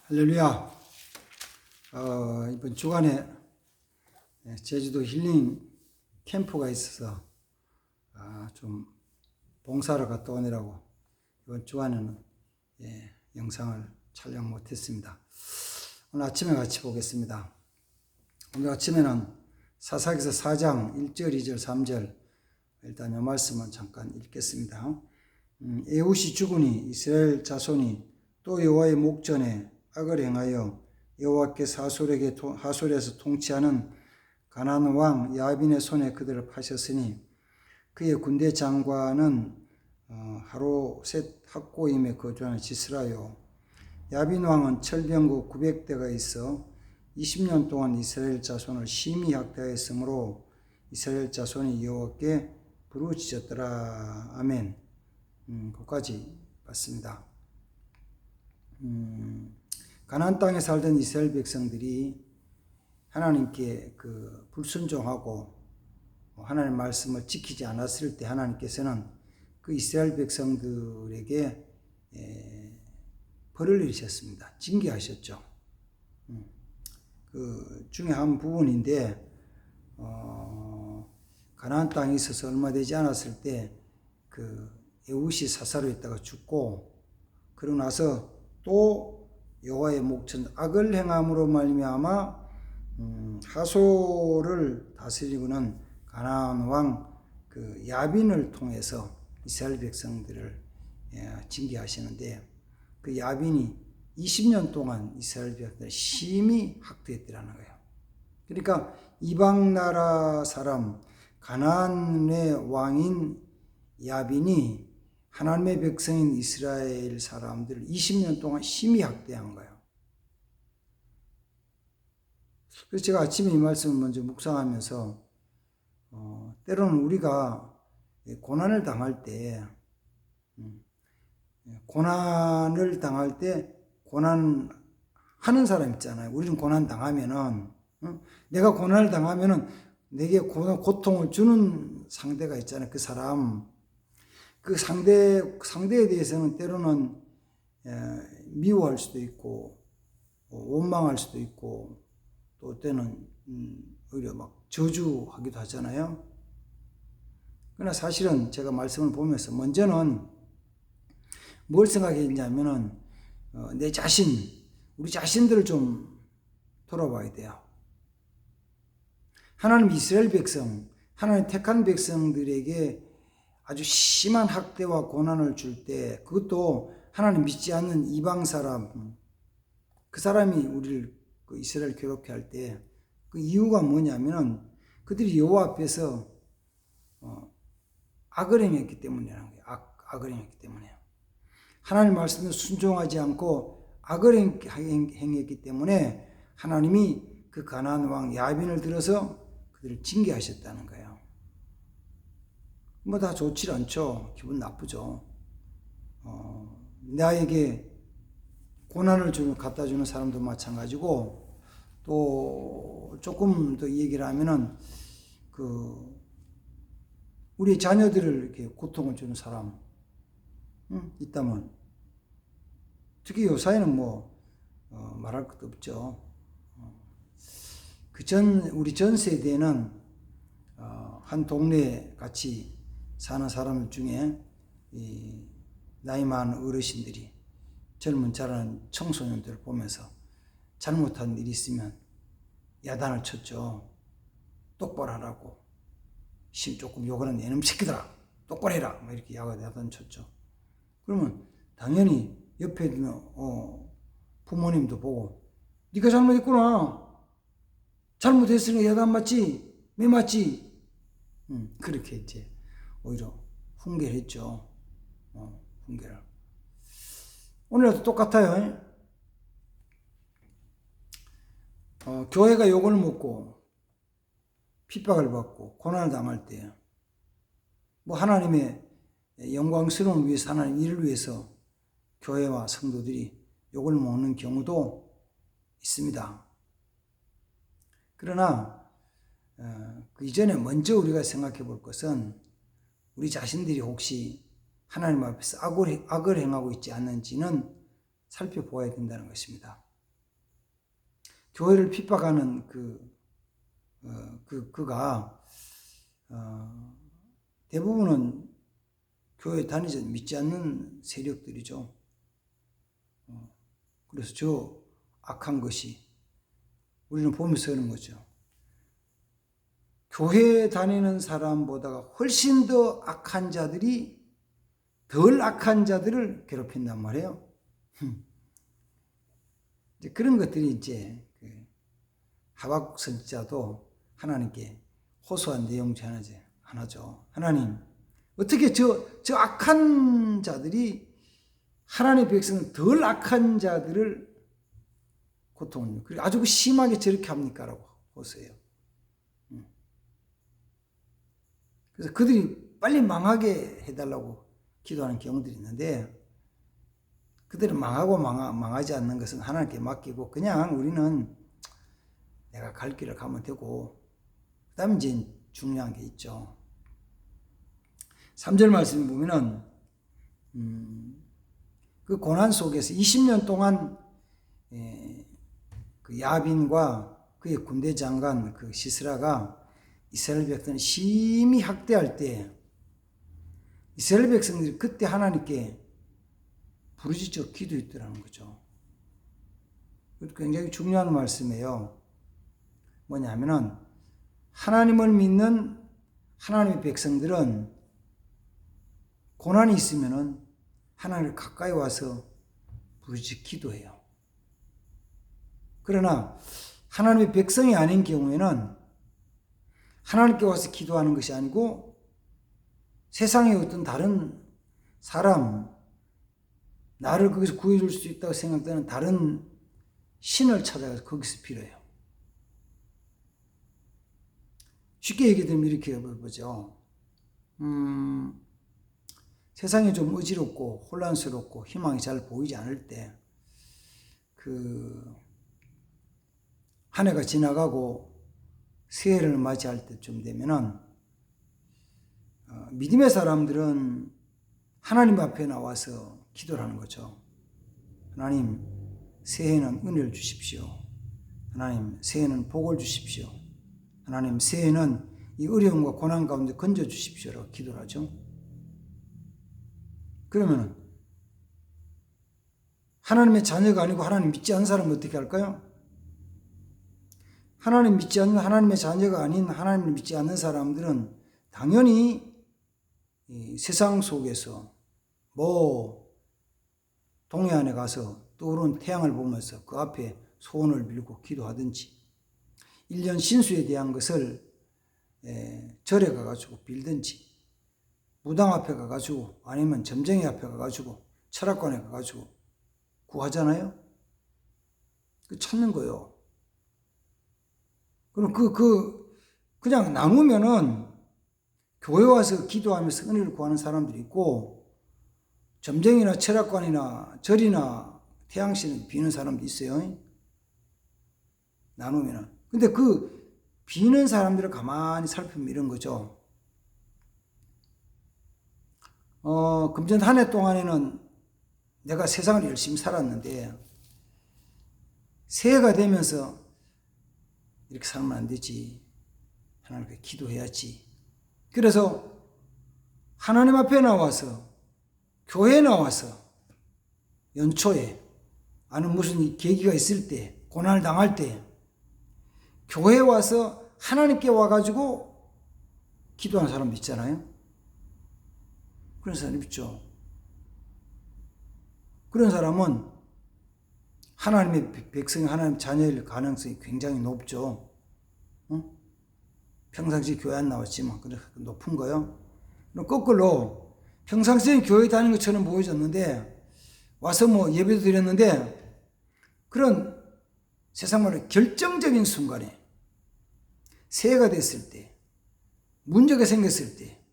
할렐루야. 이번 주간에 제주도 힐링 캠프가 있어서 좀 봉사를 갔다 오느라고 이번 주간에는 영상을 촬영 못했습니다. 오늘 아침에 같이 보겠습니다. 오늘 아침에는 사사기서 4장 1절, 2절, 3절 일단 이 말씀은 잠깐 읽겠습니다. 에훗이 죽으니 이스라엘 자손이 또 여호와의 목전에 악을 행하여 여호와께서 하솔에서 통치하는 가나안 왕 야빈의 손에 그들을 파셨으니 그의 군대 장관은 하로셋 학고임에 거주하는 지스라요. 야빈 왕은 철병구 900대가 있어 20년 동안 이스라엘 자손을 심히 학대하였으므로 이스라엘 자손이 여호와께 부르짖었더라. 아멘. 거기까지 봤습니다. 가나안 땅에 살던 이스라엘 백성들이 하나님께 불순종하고 하나님의 말씀을 지키지 않았을 때 하나님께서는 그 이스라엘 백성들에게 벌을 내리셨습니다. 징계하셨죠. 그 중에 한 부분인데 가나안 땅에 있어서 얼마 되지 않았을 때 에훗이 사사로 있다가 죽고 그러고 나서 또 여호와의 목전 악을 행함으로 말미암아 하솔을 다스리고는 가나안 왕 야빈을 통해서 이스라엘 백성들을 징계하시는데 그 야빈이 20년 동안 이스라엘 백성들을 심히 학대했더라는 거예요. 그러니까 이방 나라 사람 가나안의 왕인 야빈이 하나님의 백성인 이스라엘 사람들을 20년 동안 심히 학대한 거예요. 그래서 제가 아침에 이 말씀을 먼저 묵상하면서 때로는 우리가 고난을 당할 때 고난하는 사람 있잖아요. 우리는 고난 당하면은 내가 고난을 당하면은 내게 고통을 주는 상대가 있잖아요. 그 사람. 그 상대에 대해서는 때로는 미워할 수도 있고 원망할 수도 있고 또 때는 오히려 막 저주하기도 하잖아요. 그러나 사실은 제가 말씀을 보면서 먼저는 뭘 생각했냐면은 우리 자신들을 좀 돌아봐야 돼요. 하나님 이스라엘 백성, 하나님 택한 백성들에게 아주 심한 학대와 고난을 줄 때 그것도 하나님 믿지 않는 이방 사람 그 사람이 우리를 이스라엘 괴롭게 할 때 그 이유가 뭐냐면은 그들이 여호와 앞에서 악을 행했기 때문이라는 거예요. 악을 행했기 때문에 하나님 말씀에 순종하지 않고 악을 행했기 때문에 하나님이 그 가나안 왕 야빈을 들어서 그들을 징계하셨다는 거예요. 뭐 다 좋지 않죠. 기분 나쁘죠. 나에게 고난을 갖다 주는 사람도 마찬가지고 또 조금 더 얘기를 하면은 우리 자녀들을 이렇게 고통을 주는 사람 있다면 특히 요사이는 말할 것도 없죠. 우리 전 세대는 한 동네에 같이 사는 사람 중에 나이 많은 어르신들이 젊은 자라는 청소년들을 보면서 잘못한 일이 있으면 야단을 쳤죠. 똑바로 하라고. 조금 욕하는 내놈 새끼들아 똑바로 해라. 이렇게 야단 쳤죠. 그러면 당연히 옆에 있는 부모님도 보고 네가 잘못했구나. 잘못했으니까 야단 맞지? 왜 맞지? 그렇게 이제 오히려 훈계를 했죠. 훈계를. 오늘도 똑같아요. 교회가 욕을 먹고 핍박을 받고 고난을 당할 때 하나님의 영광스러움을 위해서 하나님 일을 위해서 교회와 성도들이 욕을 먹는 경우도 있습니다. 그러나 그 이전에 먼저 우리가 생각해 볼 것은 우리 자신들이 혹시 하나님 앞에서 악을 행하고 있지 않는지는 살펴보아야 된다는 것입니다. 교회를 핍박하는 그가 대부분은 교회 다니지 믿지 않는 세력들이죠. 그래서 저 악한 것이 우리는 보면서 하는 거죠. 교회 다니는 사람보다 훨씬 더 악한 자들이 덜 악한 자들을 괴롭힌단 말이에요. 이제 그런 것들이 이제 하박국 선지자도 하나님께 호소한 내용 중 하나죠. 하나님, 어떻게 저 악한 자들이 하나님의 백성은 덜 악한 자들을 고통을 그리고 아주 심하게 저렇게 합니까? 라고 호소해요. 그래서 그들이 빨리 망하게 해달라고 기도하는 경우들이 있는데, 그들은 망하고 망하지 않는 것은 하나님께 맡기고 그냥 우리는 내가 갈 길을 가면 되고, 그 다음에 이제 중요한 게 있죠. 3절 말씀을 보면은 그 고난 속에서 20년 동안 그 야빈과 그의 군대 장관 그 시스라가 이스라엘 백성을 심히 학대할 때 이스라엘 백성들이 그때 하나님께 부르짖어 기도했더라는 거죠. 굉장히 중요한 말씀이에요. 뭐냐면은 하나님을 믿는 하나님의 백성들은 고난이 있으면은 하나님을 가까이 와서 부르짖어 기도해요. 그러나 하나님의 백성이 아닌 경우에는 하나님께 와서 기도하는 것이 아니고 세상의 어떤 다른 사람, 나를 거기서 구해줄 수 있다고 생각되는 다른 신을 찾아가서 거기서 빌어요. 쉽게 얘기하면 이렇게 해보죠. 세상이 좀 어지럽고 혼란스럽고 희망이 잘 보이지 않을 때, 한 해가 지나가고 새해를 맞이할 때쯤 되면은, 믿음의 사람들은 하나님 앞에 나와서 기도를 하는 거죠. 하나님, 새해에는 은혜를 주십시오. 하나님, 새해에는 복을 주십시오. 하나님, 새해에는 이 어려움과 고난 가운데 건져 주십시오라고 기도를 하죠. 그러면 하나님의 자녀가 아니고 하나님 믿지 않는 사람은 어떻게 할까요? 하나님 믿지 않는 하나님의 자녀가 아닌 하나님을 믿지 않는 사람들은 당연히 이 세상 속에서 동해안에 가서 떠오르는 태양을 보면서 그 앞에 소원을 빌고 기도하든지 1년 신수에 대한 것을 절에 가가지고 빌든지 무당 앞에 가가지고 아니면 점쟁이 앞에 가가지고 철학관에 가가지고 구하잖아요. 찾는 거예요. 그럼 그냥 나누면은 교회 와서 기도하면서 은혜를 구하는 사람들이 있고 점쟁이나 철학관이나 절이나 태양신을 비는 사람도 있어요. 나누면은. 근데 그 비는 사람들을 가만히 살피면 이런 거죠. 금전 한 해 동안에는 내가 세상을 열심히 살았는데 새해가 되면서 이렇게 살면 안 되지. 하나님께 기도해야지. 그래서 하나님 앞에 나와서 교회에 나와서 연초에 아는 무슨 계기가 있을 때 고난을 당할 때 교회에 와서 하나님께 와가지고 기도하는 사람도 있잖아요. 그런 사람 있죠. 그런 사람은 하나님의 백성이 하나님 자녀일 가능성이 굉장히 높죠. 평상시 교회 안 나왔지만 높은 거요. 그럼 거꾸로 평상시에 교회 다니는 것처럼 보여졌는데 와서 예배도 드렸는데 그런 세상 말로 결정적인 순간에 새해가 됐을 때 문제가 생겼을 때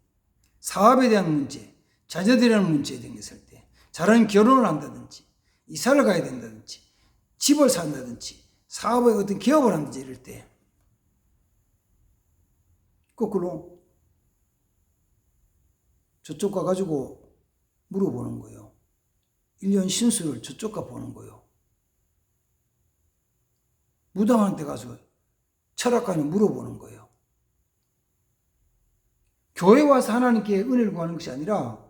사업에 대한 문제, 자녀들이라는 문제에 생겼을 때 자라는 결혼을 한다든지 이사를 가야 된다든지 집을 산다든지 사업에 어떤 기업을 한다든지 이럴 때 거꾸로 저쪽 가가지고 물어보는 거예요. 1년 신수를 저쪽 가 보는 거예요. 무당한테 가서 철학관에 물어보는 거예요. 교회 와서 하나님께 은혜를 구하는 것이 아니라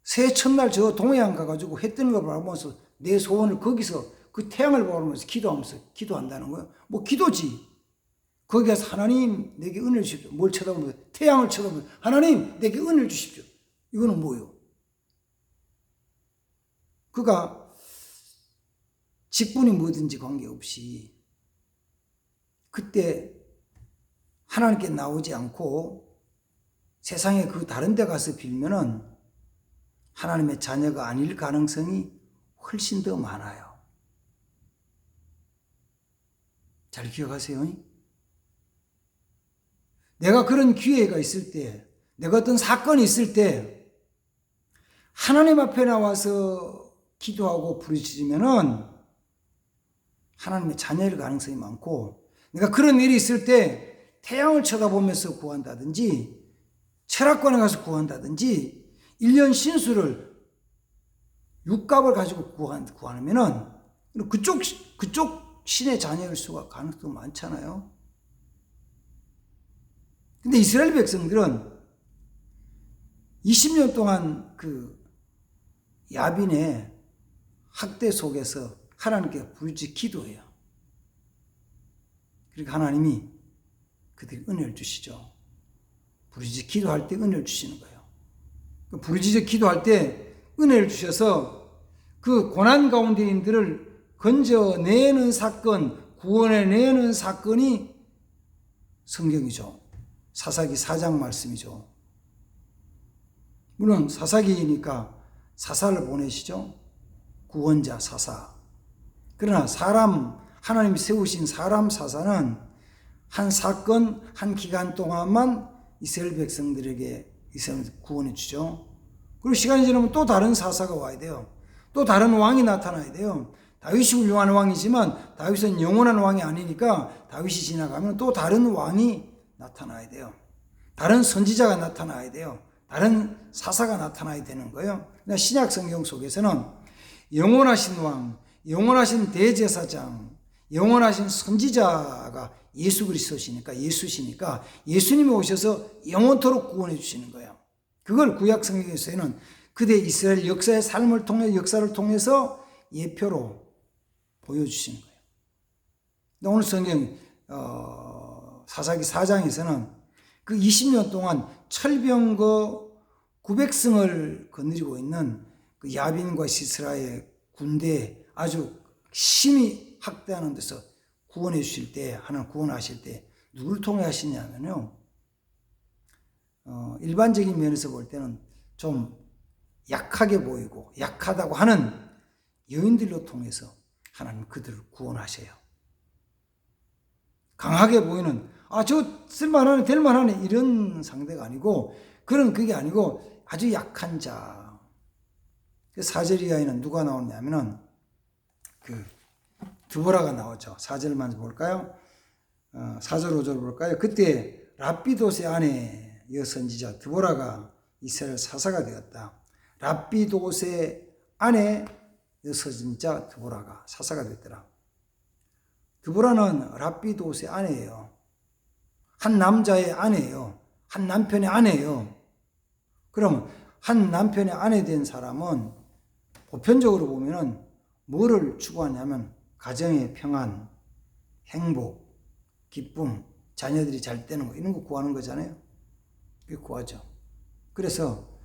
새해 첫날 저 동해안 가가지고 해 뜨는 걸 바라보면서 내 소원을 거기서 그 태양을 바라보면서 기도하면서 기도한다는 거예요. 뭐 기도지. 거기 가서 하나님 내게 은혜를 주십시오. 뭘 쳐다보면서 태양을 쳐다보면서 하나님 내게 은혜를 주십시오. 이거는 뭐예요? 그가 직분이 뭐든지 관계없이 그때 하나님께 나오지 않고 세상에 그 다른 데 가서 빌면은 하나님의 자녀가 아닐 가능성이 훨씬 더 많아요. 잘 기억하세요. 내가 그런 기회가 있을 때, 내가 어떤 사건이 있을 때 하나님 앞에 나와서 기도하고 부르짖으면은 하나님의 자녀일 가능성이 많고, 내가 그런 일이 있을 때 태양을 쳐다보면서 구한다든지 철학관에 가서 구한다든지 1년 신수를 육갑을 가지고 구하면은 그쪽 신의 자녀일 수가 가능성이 많잖아요. 근데 이스라엘 백성들은 20년 동안 그 야빈의 학대 속에서 하나님께 부르짖 기도해요. 그러니까 하나님이 그들이 은혜를 주시죠. 부르짖 기도할 때 은혜를 주시는 거예요. 부르짖 기도할 때 은혜를 주셔서 그 고난 가운데인들을 건져내는 사건, 구원해내는 사건이 성경이죠. 사사기 4장 말씀이죠. 물론 사사기니까 사사를 보내시죠. 구원자 사사. 그러나 하나님이 세우신 사람 사사는 한 사건, 한 기간 동안만 이스라엘 백성들에게 구원해 주죠. 그리고 시간이 지나면 또 다른 사사가 와야 돼요. 또 다른 왕이 나타나야 돼요. 다윗이 훌륭한 왕이지만 다윗은 영원한 왕이 아니니까 다윗이 지나가면 또 다른 왕이 나타나야 돼요. 다른 선지자가 나타나야 돼요. 다른 사사가 나타나야 되는 거예요. 신약 성경 속에서는 영원하신 왕, 영원하신 대제사장, 영원하신 선지자가 예수 그리스도시니까, 예수시니까 예수님이 오셔서 영원토록 구원해 주시는 거예요. 그걸 구약 성경에서는 그대 이스라엘 역사의 삶을 통해 역사를 통해서 예표로 보여주시는 거예요. 오늘 성경 사사기 4장에서는 그 20년 동안 철병거 900승을 거느리고 있는 그 야빈과 시스라의 군대 아주 심히 학대하는 데서 구원해 주실 때, 하나님 구원하실 때 누구를 통해 하시냐면요, 일반적인 면에서 볼 때는 좀 약하게 보이고 약하다고 하는 여인들로 통해서 하나님 그들을 구원하셔요. 강하게 보이는 저 쓸만하네 될만하네 이런 상대가 아니고, 그게 아니고 아주 약한 자. 사제리야에는 누가 나오냐면은 그 드보라가 나오죠. 4절만 볼까요? 4절 5절 볼까요? 그때 랍비도스의 아내 여선지자 드보라가 이스라엘 사사가 되었다. 랍비도스의 아내 여선지자 드보라가 사사가 됐더라. 드보라는 랍비도스의 아내예요. 한 남자의 아내예요. 한 남편의 아내예요. 그럼 한 남편의 아내 된 사람은 보편적으로 보면은 뭐를 추구하냐면 가정의 평안, 행복, 기쁨, 자녀들이 잘 되는 거 이런 거 구하는 거잖아요. 그게 구하죠. 그래서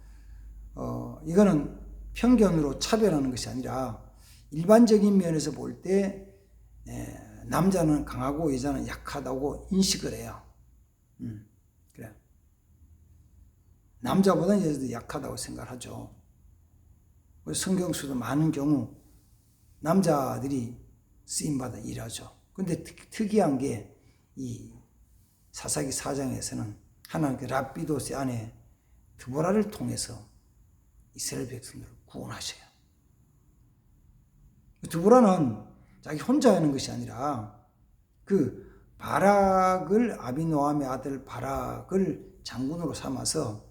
이거는 편견으로 차별하는 것이 아니라 일반적인 면에서 볼 때 남자는 강하고 여자는 약하다고 인식을 해요. 그래. 남자보다는 여자도 약하다고 생각하죠. 성경 속도 많은 경우 남자들이 쓰임받아 일하죠. 근데 특이한 게 이 사사기 4장에서는 하나님께 랍비도스의 아내 드보라를 통해서 이스라엘 백성들을 구원하셔요. 드보라는 자기 혼자 하는 것이 아니라 그 바락을, 아비노함의 아들 바락을 장군으로 삼아서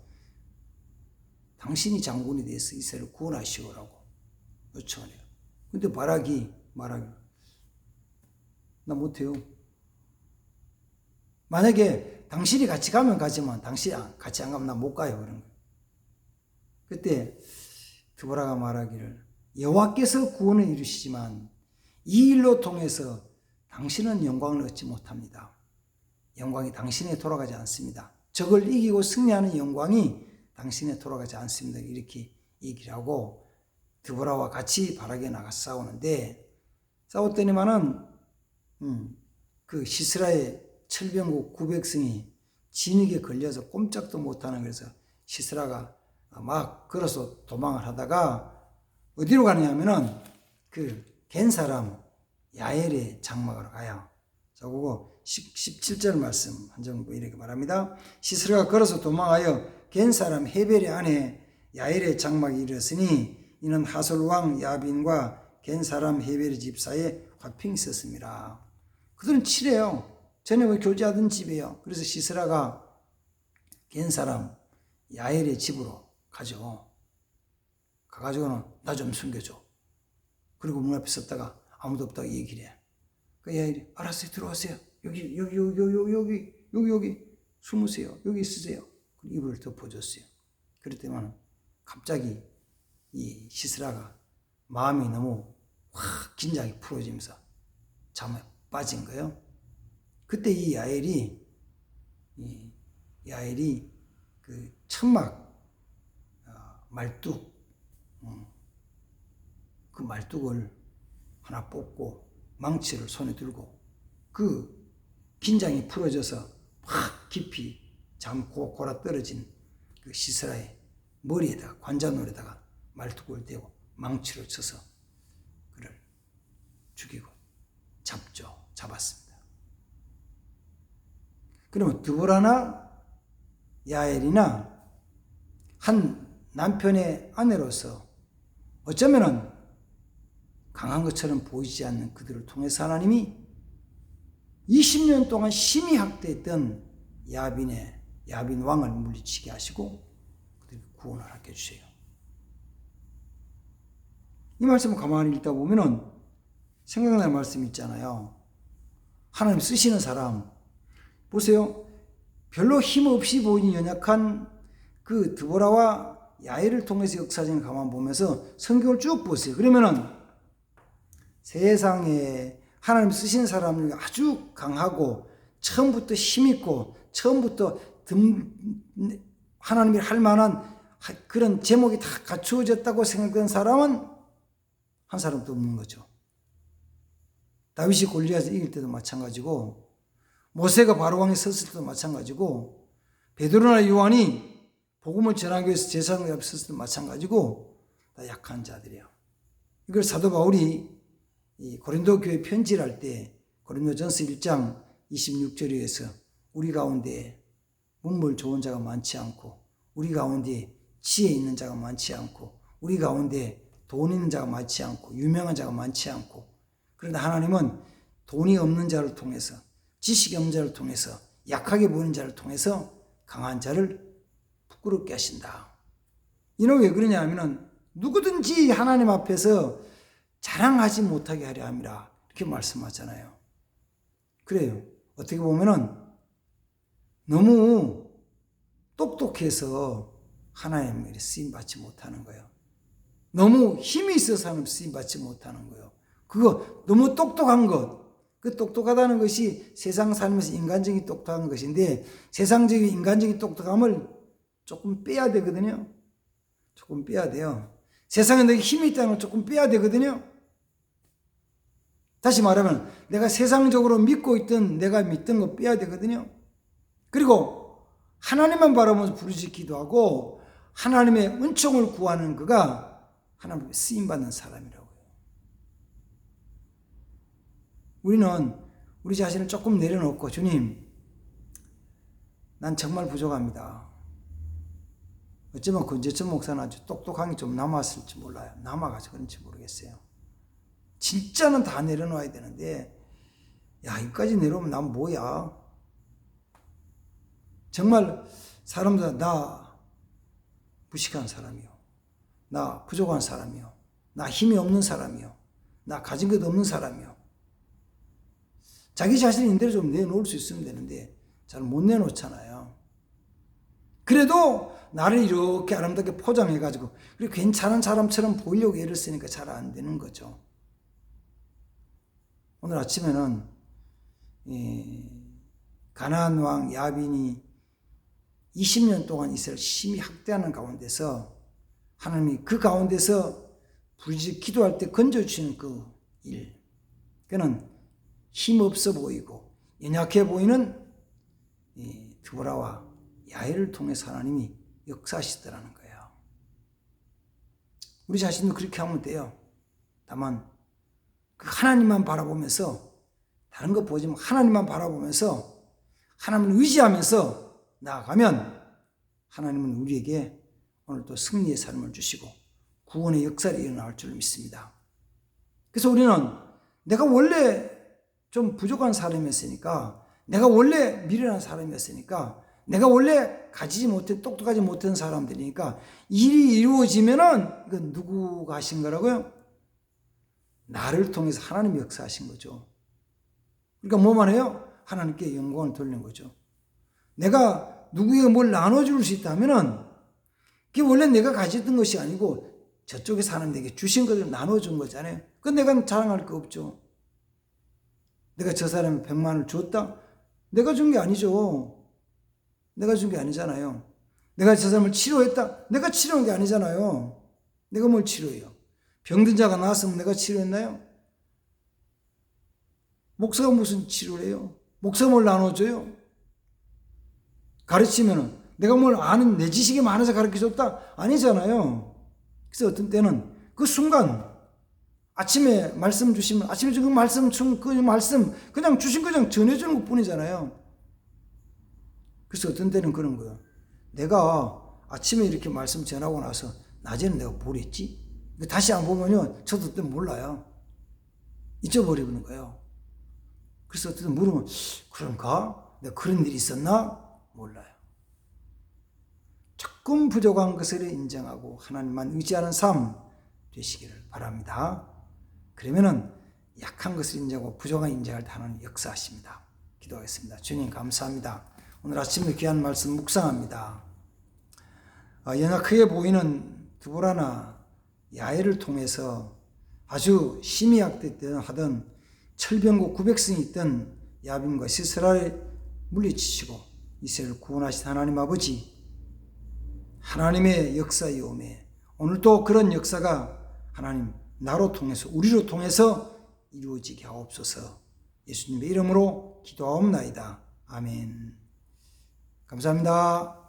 당신이 장군이 돼서 이스라엘을 구원하시오라고 요청을 해요. 근데 바락이 말하기를 나 못해요. 만약에 당신이 같이 가면 가지만 당신이 같이 안 가면 나 못 가요. 그런 거. 그때 드보라가 말하기를 여호와께서 구원을 이루시지만 이 일로 통해서 당신은 영광을 얻지 못합니다. 영광이 당신에 돌아가지 않습니다. 적을 이기고 승리하는 영광이 당신에 돌아가지 않습니다. 이렇게 얘기를 하고 드보라와 같이 바락에 나가 싸우는데 싸웠더니만은 그 시스라의 철병국 900승이 진흙에 걸려서 꼼짝도 못하는, 그래서 시스라가 막 걸어서 도망을 하다가 어디로 가느냐 하면은 그 겐 사람 야엘의 장막으로 가요. 자, 그거 17절 말씀 한정 이렇게 말합니다. 시스라가 걸어서 도망하여 겐 사람 헤벨의 아내 야엘의 장막에 이르렀으니 이는 하솔 왕 야빈과 겐 사람 헤벨의 집 사이에 화평이 있었습니다. 그들은 친해요. 저녁에 교제하던 집이에요. 그래서 시스라가 겐 사람 야엘의 집으로 가죠. 가가지고는 나 좀 숨겨줘. 그리고 문 앞에 섰다가 아무도 없다고 얘기를 해. 그 야엘이 알았어요. 들어오세요. 여기 숨으세요. 여기 있으세요. 이불을 덮어줬어요. 그랬더니 갑자기 이 시스라가 마음이 너무 확 긴장이 풀어지면서 잠에 빠진 거예요. 그때 이 야엘이 그 천막 말뚝, 그 말뚝을 하나 뽑고 망치를 손에 들고 그 긴장이 풀어져서 확 깊이 골아 떨어진 그 시스라의 머리에다가 관자놀에다가 말뚝을 대고 망치를 쳐서 그를 죽이고 잡았습니다. 그러면 드보라나 야엘이나 한 남편의 아내로서 어쩌면은 강한 것처럼 보이지 않는 그들을 통해서 하나님이 20년 동안 심히 학대했던 야빈 왕을 물리치게 하시고 그들을 구원을 하게 해주세요. 이 말씀을 가만히 읽다 보면은 생각나는 말씀이 있잖아요. 하나님 쓰시는 사람 보세요. 별로 힘없이 보이는 연약한 그 드보라와 야엘을 통해서 역사적인 가만 보면서 성경을 쭉 보세요. 그러면은 세상에 하나님 쓰신 사람이 아주 강하고 처음부터 힘있고 처음부터 하나님이 할 만한 그런 제목이 다 갖추어졌다고 생각된 사람은 한 사람도 없는 거죠. 다윗이 골리앗을 이길 때도 마찬가지고 모세가 바로왕에 섰을 때도 마찬가지고 베드로나 요한이 복음을 전하기 위해서 제사장들 앞에 섰을 때도 마찬가지고 다 약한 자들이에요. 이걸 사도 바울이 이 고린도 교회 편지를 할 때 고린도전서 1장 26절에서 우리 가운데 문물 좋은 자가 많지 않고 우리 가운데 지혜 있는 자가 많지 않고 우리 가운데 돈 있는 자가 많지 않고 유명한 자가 많지 않고 그런데 하나님은 돈이 없는 자를 통해서 지식이 없는 자를 통해서 약하게 보이는 자를 통해서 강한 자를 부끄럽게 하신다. 이는 왜 그러냐 하면은 누구든지 하나님 앞에서 자랑하지 못하게 하려 함이라 이렇게 말씀하잖아요. 그래요. 어떻게 보면은 너무 똑똑해서 하나님의 쓰임받지 못하는 거예요. 너무 힘이 있어서 하나님 쓰임받지 못하는 거예요. 그거 너무 똑똑한 것, 그 똑똑하다는 것이 세상 살면서 인간적인 똑똑한 것인데 세상적인 인간적인 똑똑함을 조금 빼야 되거든요. 조금 빼야 돼요. 세상에 내게 힘이 있다는 걸 조금 빼야 되거든요. 다시 말하면 내가 세상적으로 믿고 있던 내가 믿던 거 빼야 되거든요. 그리고 하나님만 바라보면서 부르짖기도 하고 하나님의 은총을 구하는 그가 하나님의 쓰임받는 사람이라고요. 우리는 우리 자신을 조금 내려놓고 주님, 난 정말 부족합니다. 어쩌면 권재천 목사는 아주 똑똑한 게 좀 남았을지 몰라요. 남아가지고 그런지 모르겠어요. 진짜는 다 내려놓아야 되는데 야, 여기까지 내려오면 난 뭐야? 정말 사람들 나 무식한 사람이요. 나 부족한 사람이요. 나 힘이 없는 사람이요. 나 가진 것 없는 사람이요. 자기 자신이 임대로 좀 내놓을 수 있으면 되는데 잘 못 내놓잖아요. 그래도 나를 이렇게 아름답게 포장해가지고 그리고 괜찮은 사람처럼 보이려고 애를 쓰니까 잘 안 되는 거죠. 오늘 아침에는 가나안 왕 야빈이 20년 동안 이스라엘을 심히 학대하는 가운데서 하나님이 그 가운데서 부르짖어 기도할 때 건져주시는 그 일, 그는 힘없어 보이고 연약해 보이는 드보라와 야엘을 통해서 하나님이 역사하시더라는 거예요. 우리 자신도 그렇게 하면 돼요. 다만 그 하나님만 바라보면서, 다른 거 보지 말고 하나님만 바라보면서 하나님을 의지하면서 나아가면 하나님은 우리에게 오늘 또 승리의 삶을 주시고 구원의 역사를 일어날 줄 믿습니다. 그래서 우리는 내가 원래 좀 부족한 사람이었으니까, 내가 원래 미련한 사람이었으니까, 내가 원래 가지지 못해 똑똑하지 못한 사람들이니까 일이 이루어지면은 이건 누구가 하신 거라고요? 나를 통해서 하나님이 역사하신 거죠. 그러니까 뭐만 해요? 하나님께 영광을 돌리는 거죠. 내가 누구에게 뭘 나눠줄 수 있다면은 그게 원래 내가 가졌던 것이 아니고 저쪽에 사람들에게 주신 것을 나눠준 거잖아요. 그건 내가 자랑할 거 없죠. 내가 저 사람에 100만 원을 줬다? 내가 준 게 아니죠. 내가 준 게 아니잖아요. 내가 저 사람을 치료했다? 내가 치료한 게 아니잖아요. 내가 뭘 치료해요? 병든 자가 나았으면 내가 치료했나요? 목사가 무슨 치료를 해요? 목사가 뭘 나눠줘요? 가르치면은 내가 뭘 아는, 내 지식이 많아서 가르쳐줬다? 아니잖아요. 그래서 어떤 때는 그 순간 아침에 말씀 주시면 아침에 그 말씀 그냥 주신 거 그냥 전해주는 것 뿐이잖아요. 그래서 어떤 때는 그런 거예요. 내가 아침에 이렇게 말씀 전하고 나서 낮에는 내가 뭘 했지? 다시 안 보면요, 저도 그때 몰라요. 잊어버리는 거예요. 그래서 어떤 때 물으면 그런가? 내가 그런 일이 있었나? 몰라요. 조금 부족한 것을 인정하고 하나님만 의지하는 삶 되시기를 바랍니다. 그러면은 약한 것을 인정하고 부족한 인정할 때 하나님 역사하십니다. 기도하겠습니다. 주님 감사합니다. 오늘 아침에 귀한 말씀 묵상합니다. 연약하게 보이는 드보라나 야엘을 통해서 아주 심히 하던 철병고 900승이 있던 야빈과 시스라를 물리치시고 이스라엘을 구원하신 하나님 아버지, 하나님의 역사이오매 오늘도 그런 역사가 하나님 나로 통해서 우리로 통해서 이루어지게 하옵소서. 예수님의 이름으로 기도하옵나이다. 아멘. 감사합니다.